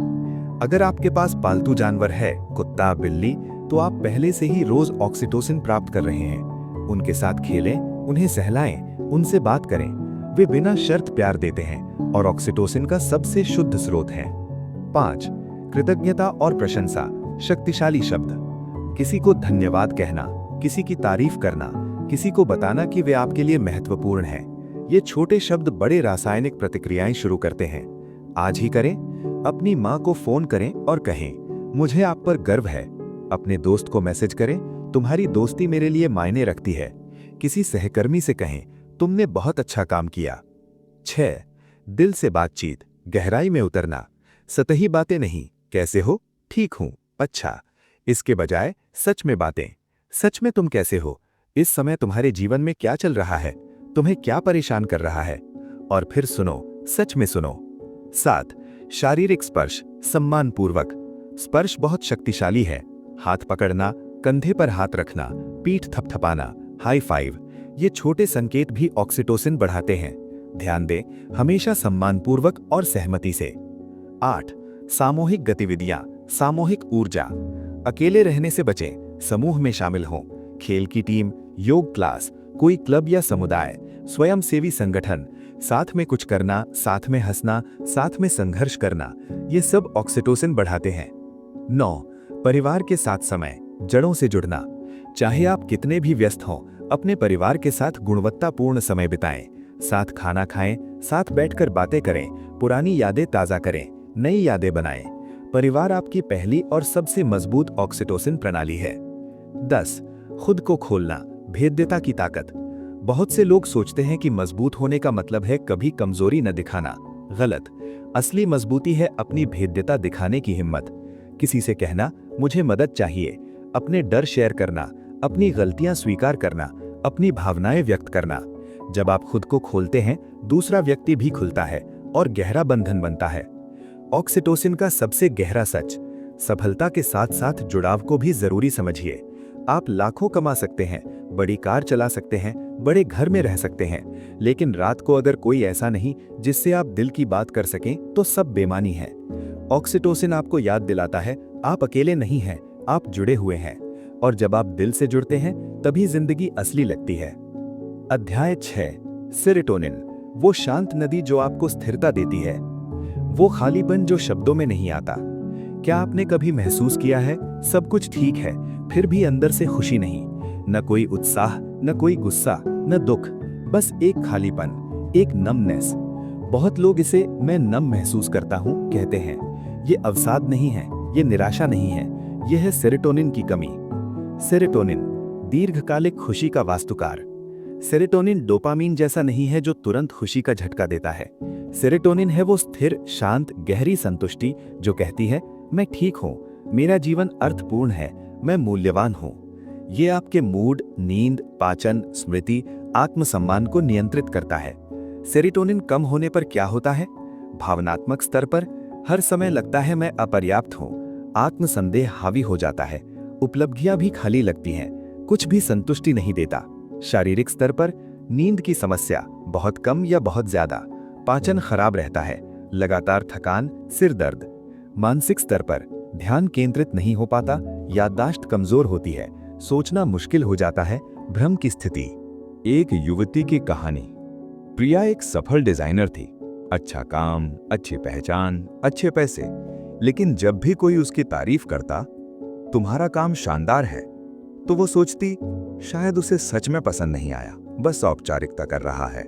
अगर आपके पास पालतू जानवर है, कुत्ता, बिल्ली, तो आप पहले से ही रोज ऑक्सीटोसिन प्राप्त कर रहे हैं। उनके साथ खेलें, उन्हें सहलाएं, उनसे बात करें। वे बिना शर्त प्यार देते हैं और ऑक्सीटोसिन का सबसे शुद्ध स्रोत हैं। 5. कृतज्ञता और प्रशंसा। शक्तिशाली शब्द। किसी को धन्यवाद कहना, किसी की तारीफ करना, किसी को बताना कि वे आपके लिए महत्वपूर्ण हैं। ये छोटे शब्द बड़े रासायनिक प्रतिक्रियाएं शुरू करते हैं। आज ही करें। अपनी माँ को फोन करें और कहें, मुझे आप पर गर्व है। अपने दोस्त को मैसेज करें, तुम्हारी दोस्ती मेरे लिए मायने रखती है। किसी सहकर्मी से कहें, तुमने बहुत अच्छा काम किया। 6. दिल से बातचीत, गहराई में उतरना। सतही बातें नहीं, कैसे हो, ठीक हूं, अच्छा। इसके बजाय सच में बातें। सच में तुम कैसे हो? इस समय तुम्हारे जीवन में क्या चल रहा है? तुम्हें क्या परेशान कर रहा है? और फिर सुनो, सच में सुनो। 7. शारीरिक स्पर्श, सम्मानपूर्वक। स्पर्श बहुत शक्तिशाली है। हाथ पकड़ना, कंधे पर हाथ रखना, पीठ थपथपाना, हाई फाइव, ये छोटे संकेत भी ऑक्सीटोसिन बढ़ाते हैं। ध्यान दें, हमेशा सम्मानपूर्वक और सहमति से। 8. सामूहिक गतिविधियां, सामूहिक ऊर्जा। अकेले रहने से बचें, समूह में शामिल हों। खेल की टीम, योग क्लास, कोई क्लब या समुदाय, स्वयंसेवी संगठन, साथ में कुछ करना, साथ में हंसना, साथ में संघर्ष करना, ये सब ऑक्सीटोसिन बढ़ाते हैं। 9. परिवार के साथ समय, जड़ों से जुड़ना। चाहे आप कितने भी व्यस्त हों, अपने परिवार के साथ गुणवत्तापूर्ण समय बिताएं। साथ खाना खाएं, साथ बैठकर बातें करें, पुरानी यादें ताज़ा करें, नई यादें बनाएं। परिवार आपकी पहली और सबसे मजबूत ऑक्सीटोसिन प्रणाली है। 10. खुद को खोलना, भेद्यता की ताकत। बहुत से लोग सोचते हैं कि मजबूत होने का मतलब है कभी कमजोरी न दिखाना। गलत। असली मजबूती है अपनी भेद्यता दिखाने की हिम्मत। किसी से कहना, मुझे मदद चाहिए, अपने डर शेयर करना, अपनी गलतियां स्वीकार करना, अपनी भावनाएं व्यक्त करना। जब आप खुद को खोलते हैं, दूसरा व्यक्ति भी खुलता है और गहरा बंधन बनता है। ऑक्सीटोसिन का सबसे गहरा सच। सफलता के साथ साथ जुड़ाव को भी जरूरी समझिए। आप लाखों कमा सकते हैं, बड़ी कार चला सकते हैं, बड़े घर में रह सकते हैं, लेकिन रात को अगर कोई ऐसा नहीं जिससे आप दिल की बात कर सकें, तो सब बेमानी है। ऑक्सीटोसिन आपको याद दिलाता है, आप अकेले नहीं हैं, आप जुड़े हुए हैं, और जब आप दिल से जुड़ते हैं तभी जिंदगी असली लगती है। अध्याय 6, सेरोटोनिन, वो शांत नदी जो आपको स्थिरता देती है। वो खालीपन जो शब्दों में नहीं आता। क्या आपने कभी महसूस किया है सब कुछ ठीक है, फिर भी अंदर से खुशी नहीं, न कोई उत्साह, न कोई गुस्सा, न दुख, बस एक खालीपन, एक नमनेस। बहुत लोग इसे मैं नम महसूस करता हूं कहते हैं। ये अवसाद नहीं है, ये निराशा नहीं है, यह है सेरोटोनिन की कमी। सेरोटोनिन, दीर्घकालिक खुशी का वास्तुकार। सेरोटोनिन डोपामीन जैसा नहीं है जो तुरंत खुशी का झटका देता है। सेरोटोनिन है वो स्थिर, शांत, गहरी संतुष्टि जो कहती है मैं ठीक हूं, मेरा जीवन अर्थपूर्ण है, मैं मूल्यवान हूं। ये आपके मूड, नींद, पाचन, स्मृति, आत्मसम्मान को नियंत्रित करता है। सेरोटोनिन कम होने पर क्या होता है? भावनात्मक स्तर पर हर समय लगता है मैं अपर्याप्त हूं, आत्मसंदेह हावी हो जाता है, उपलब्धियां भी खाली लगती हैं, कुछ भी संतुष्टि नहीं देता। शारीरिक स्तर पर नींद की समस्या, बहुत कम या बहुत ज्यादा, पाचन खराब रहता है, लगातार थकान, सिर दर्द। मानसिक स्तर पर ध्यान केंद्रित नहीं हो पाता, याददाश्त कमजोर होती है, सोचना मुश्किल हो जाता है, भ्रम की स्थिति। एक युवती की कहानी। प्रिया एक सफल डिजाइनर थी, अच्छा काम, अच्छी पहचान, अच्छे पैसे, लेकिन जब भी कोई उसकी तारीफ करता, तुम्हारा काम शानदार है, तो वो सोचती शायद उसे सच में पसंद नहीं आया, बस औपचारिकता कर रहा है।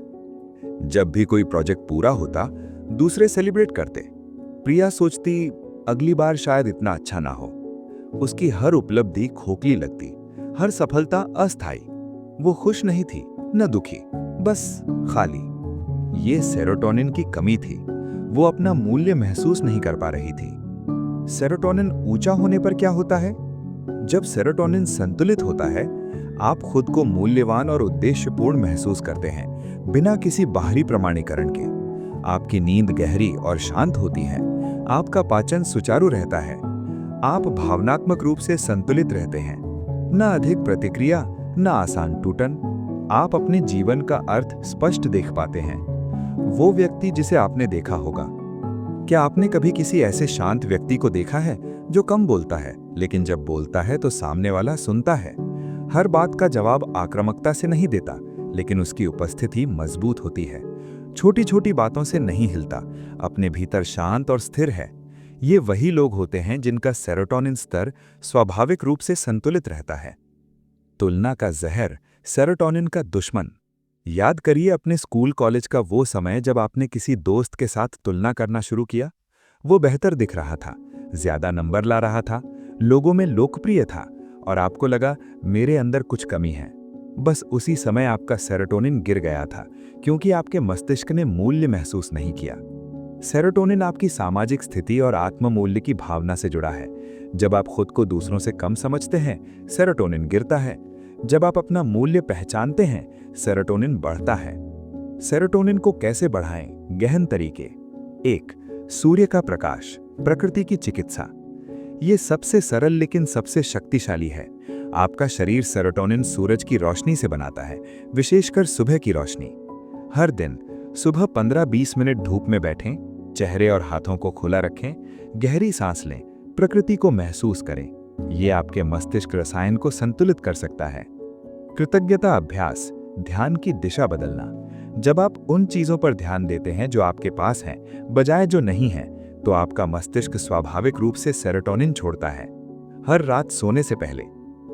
जब भी कोई प्रोजेक्ट पूरा होता, दूसरे सेलिब्रेट करते, प्रिया सोचती अगली बार शायद इतना अच्छा ना हो। उसकी हर उपलब्धि खोखली लगती, हर सफलता अस्थायी। वो खुश नहीं थी, न दुखी, बस खाली। ये सेरोटोनिन की कमी थी। वो अपना मूल्य महसूस नहीं कर पा रही थी। सेरोटोनिन ऊंचा होने पर क्या होता है? जब सेरोटोनिन संतुलित होता है, आप खुद को मूल्यवान और उद्देश्यपूर्ण महसूस करते हैं, बिना किसी बाहरी प्रमाणीकरण के। आपकी नींद गहरी और शांत होती है, आपका पाचन सुचारू रहता है, आप भावनात्मक रूप से संतुलित रहते हैं, न अधिक प्रतिक्रिया, न आसान टूटन। आप अपने जीवन का अर्थ स्पष्ट देख पाते हैं। वो व्यक्ति जिसे आपने देखा होगा। क्या आपने कभी किसी ऐसे शांत व्यक्ति को देखा है जो कम बोलता है, लेकिन जब बोलता है तो सामने वाला सुनता है? हर बात का जवाब आक्रामकता से नहीं देता, लेकिन उसकी उपस्थिति मजबूत होती है। छोटी छोटी बातों से नहीं हिलता, अपने भीतर शांत और स्थिर है। ये वही लोग होते हैं जिनका सेरोटोनिन स्तर स्वाभाविक रूप से संतुलित रहता है। तुलना का जहर, सेरोटोनिन का दुश्मन। याद करिए अपने स्कूल कॉलेज का वो समय जब आपने किसी दोस्त के साथ तुलना करना शुरू किया। वो बेहतर दिख रहा था, ज्यादा नंबर ला रहा था, लोगों में लोकप्रिय था, और आपको लगा मेरे अंदर कुछ कमी है। बस उसी समय आपका सेरोटोनिन गिर गया था, क्योंकि आपके मस्तिष्क ने मूल्य महसूस नहीं किया। सेरोटोनिन आपकी सामाजिक स्थिति और आत्म-मूल्य की भावना से जुड़ा है। जब आप खुद को दूसरों से कम समझते हैं, सेरोटोनिन गिरता है। जब आप अपना मूल्य पहचानते हैं, सेरोटोनिन बढ़ता है। सेरोटोनिन को कैसे बढ़ाएं? गहन तरीके। 1. सूर्य का प्रकाश, प्रकृति की चिकित्सा। ये सबसे सरल लेकिन सबसे शक्तिशाली है। आपका शरीर सेरोटोनिन सूरज की रोशनी से बनाता है, विशेषकर सुबह की रोशनी। हर दिन सुबह 15-20 मिनट धूप में बैठें, चेहरे और हाथों को खुला रखें, गहरी सांस लें, प्रकृति को महसूस करें। ये आपके मस्तिष्क रसायन को संतुलित कर सकता है। कृतज्ञता अभ्यास, ध्यान की दिशा बदलना। जब आप उन चीजों पर ध्यान देते हैं जो आपके पास हैं, बजाय जो नहीं हैं, तो आपका मस्तिष्क स्वाभाविक रूप से सेरोटोनिन छोड़ता है। हर रात सोने से पहले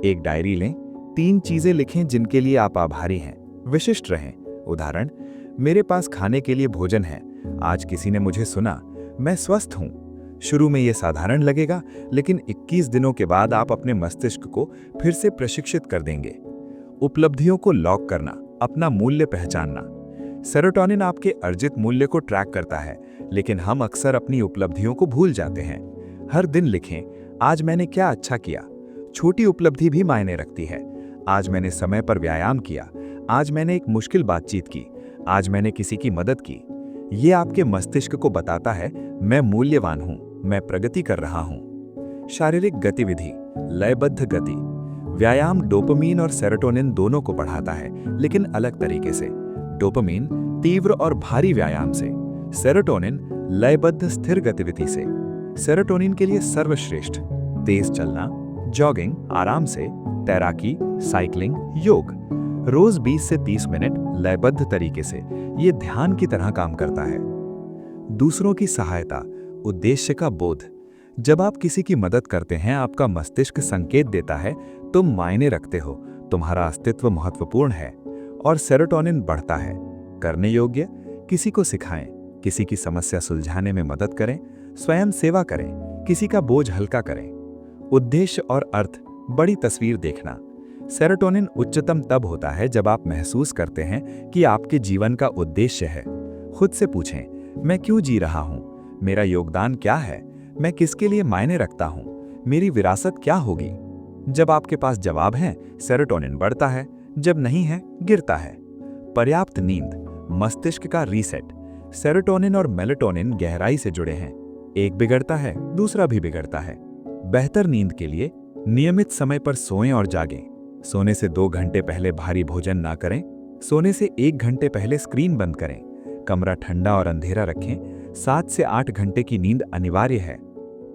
एक डायरी लें, 3 चीजें लिखें जिनके लिए आप आभारी हैं। विशिष्ट रहें। उदाहरण, मेरे पास खाने के लिए भोजन है, आज किसी ने मुझे सुना, मैं स्वस्थ हूं। शुरू में यह साधारण लगेगा, लेकिन 21 दिनों के बाद आप अपने मस्तिष्क को फिर से प्रशिक्षित कर देंगे। उपलब्धियों को लॉक करना, अपना मूल्य पहचानना। सेरोटोनिन आपके अर्जित मूल्य को ट्रैक करता है, लेकिन हम अक्सर अपनी उपलब्धियों को भूल जाते हैं। हर दिन लिखें, आज मैंने क्या अच्छा किया। छोटी उपलब्धि भी मायने रखती है। आज मैंने समय पर व्यायाम किया, आज मैंने एक मुश्किल बातचीत की, आज मैंने किसी की मदद की। ये आपके मस्तिष्क को बताता है मैं मूल्यवान हूं, मैं प्रगति कर रहा हूं। शारीरिक गतिविधि, लयबद्ध गति। व्यायाम डोपामीन और सेरोटोनिन दोनों को बढ़ाता है, लेकिन अलग तरीके से। डोपामीन तीव्र और भारी व्यायाम से, सेरोटोनिन लयबद्ध स्थिर गतिविधि से। सेरोटोनिन के लिए सर्वश्रेष्ठ तेज चलना, जॉगिंग आराम से, तैराकी, साइकिलिंग, योग। रोज 20 से 30 मिनट लयबद्ध तरीके से ये ध्यान की तरह काम करता है। दूसरों की सहायता, उद्देश्य का बोध। जब आप किसी की मदद करते हैं, आपका मस्तिष्क संकेत देता है तुम मायने रखते हो, तुम्हारा अस्तित्व महत्वपूर्ण है, और सेरोटोनिन बढ़ता है। करने योग्य, किसी को सिखाएं, किसी की समस्या सुलझाने में मदद करें, स्वयं सेवा करें, किसी का बोझ हल्का करें। उद्देश्य और अर्थ, बड़ी तस्वीर देखना। सेरोटोनिन उच्चतम तब होता है जब आप महसूस करते हैं कि आपके जीवन का उद्देश्य है। खुद से पूछें, मैं क्यों जी रहा हूं? मेरा योगदान क्या है? मैं किसके लिए मायने रखता हूं? मेरी विरासत क्या होगी? जब आपके पास जवाब है, सेरोटोनिन बढ़ता है, जब नहीं है, गिरता है। पर्याप्त नींद, मस्तिष्क का रीसेट। सेरोटोनिन और मेलेटोनिन गहराई से जुड़े हैं। एक बिगड़ता है, दूसरा भी बिगड़ता है। बेहतर नींद के लिए नियमित समय पर सोएं और जागें। सोने से 2 घंटे पहले भारी भोजन ना करें। सोने से 1 घंटे पहले स्क्रीन बंद करें। कमरा ठंडा और अंधेरा रखें। 7 से 8 घंटे की नींद अनिवार्य है।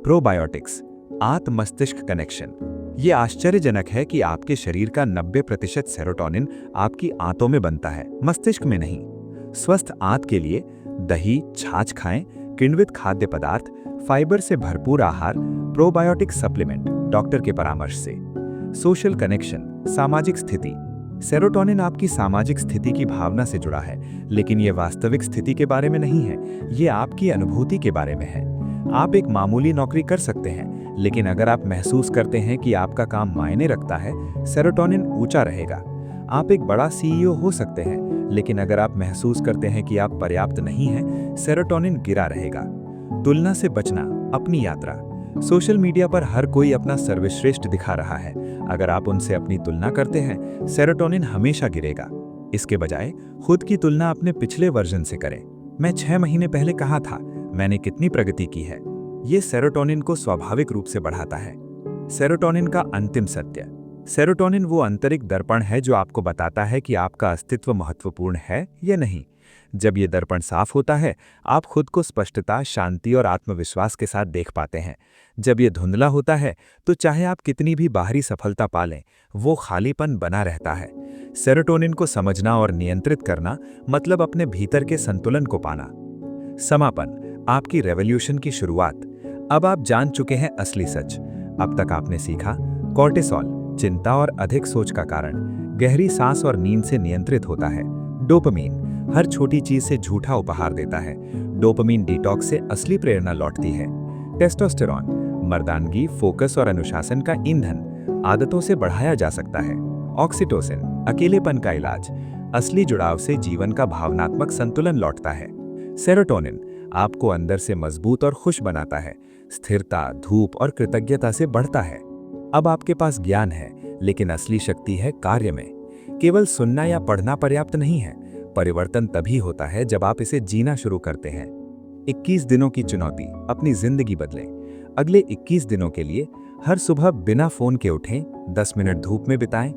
प्रोबायोटिक्स, आंत मस्तिष्क कनेक्शन। ये आश्चर्यजनक है कि आपके शरीर का 90% सेरोटोनिन आपकी आंतों में बनता है, मस्तिष्क में नहीं। स्वस्थ आंत के लिए दही, छाछ खाएं, किण्वित खाद्य पदार्थ, फाइबर से भरपूर आहार, प्रोबायोटिक सप्लीमेंट, डॉक्टर के परामर्श से। सोशल कनेक्शन, सामाजिक स्थिति। सेरोटोनिन आपकी सामाजिक स्थिति की भावना से जुड़ा है, लेकिन यह वास्तविक स्थिति के बारे में नहीं है, ये आपकी अनुभूति के बारे में है। आप एक मामूली नौकरी कर सकते हैं, लेकिन अगर आप महसूस करते हैं कि आपका काम मायने रखता है, सेरोटोनिन ऊंचा रहेगा। आप एक बड़ा सीईओ हो सकते हैं, लेकिन अगर आप महसूस करते हैं कि आप पर्याप्त नहीं हैं, सेरोटोनिन गिरा रहेगा। तुलना से बचना, अपनी यात्रा। सोशल मीडिया पर हर कोई अपना सर्वश्रेष्ठ दिखा रहा है। अगर आप उनसे अपनी तुलना करते हैं, सेरोटोनिन हमेशा गिरेगा। इसके बजाय खुद की तुलना अपने पिछले वर्जन से करें। मैं 6 महीने पहले कहाँ था, मैंने कितनी प्रगति की है। ये सेरोटोनिन को स्वाभाविक रूप से बढ़ाता है। सेरोटोनिन का अंतिम सत्य। सेरोटोनिन वो आंतरिक दर्पण है जो आपको बताता है कि आपका अस्तित्व महत्वपूर्ण है या नहीं। जब ये दर्पण साफ होता है, आप खुद को स्पष्टता, शांति और आत्मविश्वास के साथ देख पाते हैं। जब ये धुंधला होता है, तो चाहे आप कितनी भी बाहरी सफलता पा लें, वो खालीपन बना रहता है। सेरोटोनिन को समझना और नियंत्रित करना मतलब अपने भीतर के संतुलन को पाना। समापन, आपकी रेवोल्यूशन की शुरुआत। अब आप जान चुके हैं असली सच। अब तक आपने सीखा, कॉर्टिसोल चिंता और अधिक सोच का कारण, गहरी सांस और नींद से नियंत्रित होता है। डोपामीन हर छोटी चीज से झूठा उपहार देता है। डोपामीन डिटॉक्स से असली प्रेरणा लौटती है। टेस्टोस्टेरॉन मर्दानगी, फोकस और अनुशासन का ईंधन, आदतों से बढ़ाया जा सकता है। ऑक्सीटोसिन अकेलेपन का इलाज, असली जुड़ाव से जीवन का भावनात्मक संतुलन लौटता है। सेरोटोनिन आपको अंदर से मजबूत और खुश बनाता है। स्थिरता, धूप और कृतज्ञता से बढ़ता है। अब आपके पास ज्ञान है, लेकिन असली शक्ति है कार्य में। केवल सुनना या पढ़ना पर्याप्त नहीं है। परिवर्तन तभी होता है जब आप इसे जीना शुरू करते हैं। 21 दिनों की चुनौती, अपनी जिंदगी बदलें। अगले 21 दिनों के लिए हर सुबह बिना फोन के उठें, 10 मिनट धूप में बिताएं,